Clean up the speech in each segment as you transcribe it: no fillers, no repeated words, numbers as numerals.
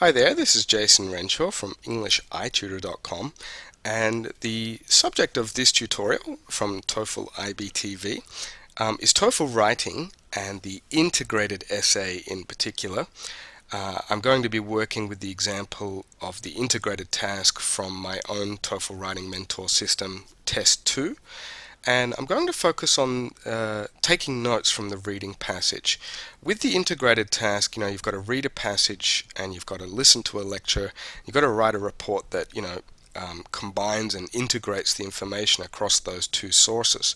Hi there, this is Jason Renshaw from EnglishITutor.com, and the subject of this tutorial from TOEFL IBTV is TOEFL writing and the integrated essay in particular. I'm going to be working with the example of the integrated task from my own TOEFL writing mentor system, Test 2. And I'm going to focus on taking notes from the reading passage. With the integrated task, you've got to read a passage and you've got to listen to a lecture. You've got to write a report that, combines and integrates the information across those two sources.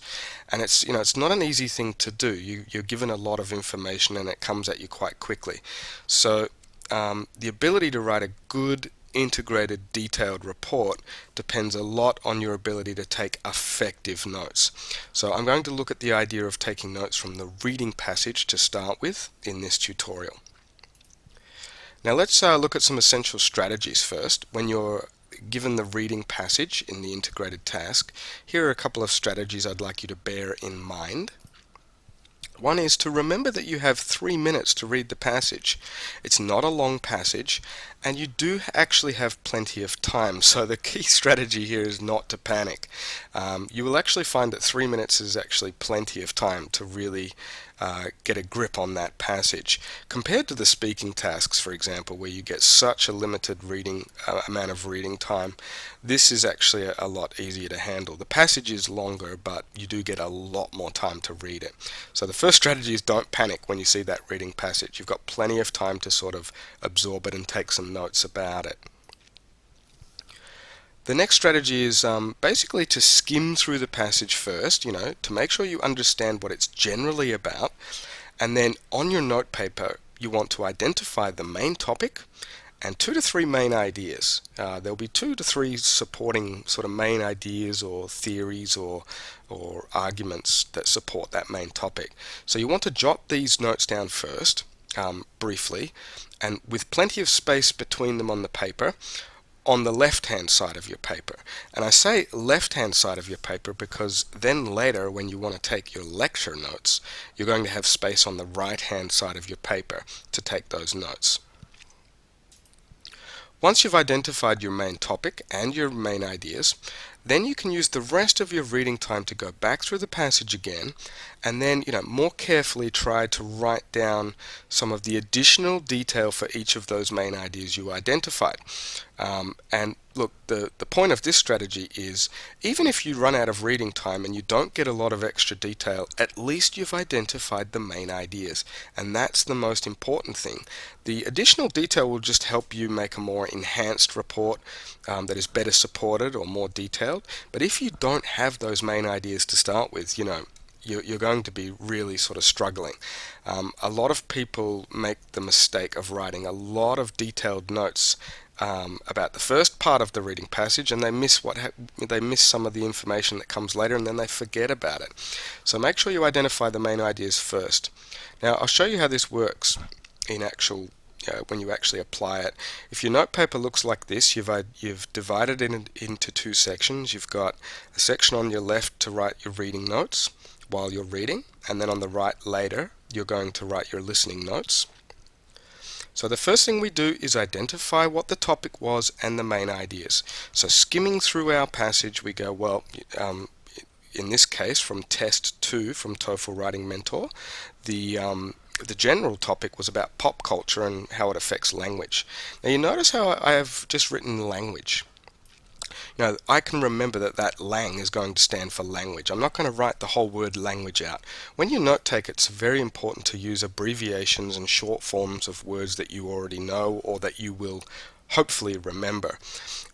And it's not an easy thing to do. You're given a lot of information and it comes at you quite quickly. So the ability to write a good integrated detailed report depends a lot on your ability to take effective notes. So I'm going to look at the idea of taking notes from the reading passage to start with in this tutorial. Now let's look at some essential strategies first. When you're given the reading passage in the integrated task, here are a couple of strategies I'd like you to bear in mind. One is to remember that you have 3 minutes to read the passage. It's not a long passage, and you do actually have plenty of time. So the key strategy here is not to panic. You will actually find that 3 minutes is actually plenty of time to really get a grip on that passage. Compared to the speaking tasks, for example, where you get such a limited amount of reading time, this is actually a lot easier to handle. The passage is longer, but you do get a lot more time to read it. So the first strategy is don't panic when you see that reading passage. You've got plenty of time to sort of absorb it and take some notes about it. The next strategy is basically to skim through the passage first, to make sure you understand what it's generally about, and then on your note paper you want to identify the main topic and 2 to 3 main ideas. There'll be 2 to 3 supporting sort of main ideas or theories or arguments that support that main topic. So you want to jot these notes down first, briefly, and with plenty of space between them on the paper, on the left-hand side of your paper. And I say left-hand side of your paper because then later when you want to take your lecture notes, you're going to have space on the right-hand side of your paper to take those notes. Once you've identified your main topic and your main ideas, then you can use the rest of your reading time to go back through the passage again and then more carefully try to write down some of the additional detail for each of those main ideas you identified. And look, the point of this strategy is even if you run out of reading time and you don't get a lot of extra detail, at least you've identified the main ideas, and that's the most important thing. The additional detail will just help you make a more enhanced report that is better supported or more detailed. But if you don't have those main ideas to start with, you're going to be really sort of struggling. A lot of people make the mistake of writing a lot of detailed notes about the first part of the reading passage, and they miss some of the information that comes later, and then they forget about it. So make sure you identify the main ideas first. Now I'll show you how this works in when you actually apply it. If your note paper looks like this, you've divided it into 2 sections. You've got a section on your left to write your reading notes while you're reading, and then on the right later you're going to write your listening notes. So the first thing we do is identify what the topic was and the main ideas. So skimming through our passage, we go, well, in this case from Test 2 from TOEFL Writing Mentor, the general topic was about pop culture and how it affects language. Now you notice how I have just written language. Now I can remember that lang is going to stand for language. I'm not going to write the whole word language out. When you note take, it's very important to use abbreviations and short forms of words that you already know or that you will hopefully remember.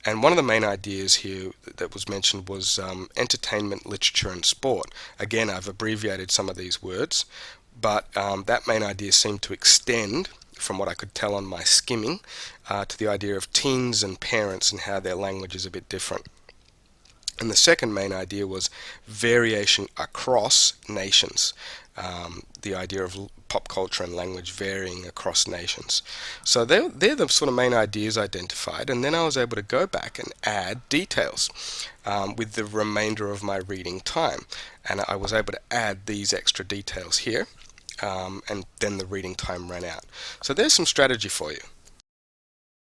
And one of the main ideas here that was mentioned was entertainment, literature and sport. Again, I've abbreviated some of these words, but that main idea seemed to extend, from what I could tell on my skimming, to the idea of teens and parents and how their language is a bit different. And the second main idea was variation across nations, the idea of pop culture and language varying across nations. So they're the sort of main ideas identified, and then I was able to go back and add details with the remainder of my reading time, and I was able to add these extra details here. And then the reading time ran out. So there's some strategy for you.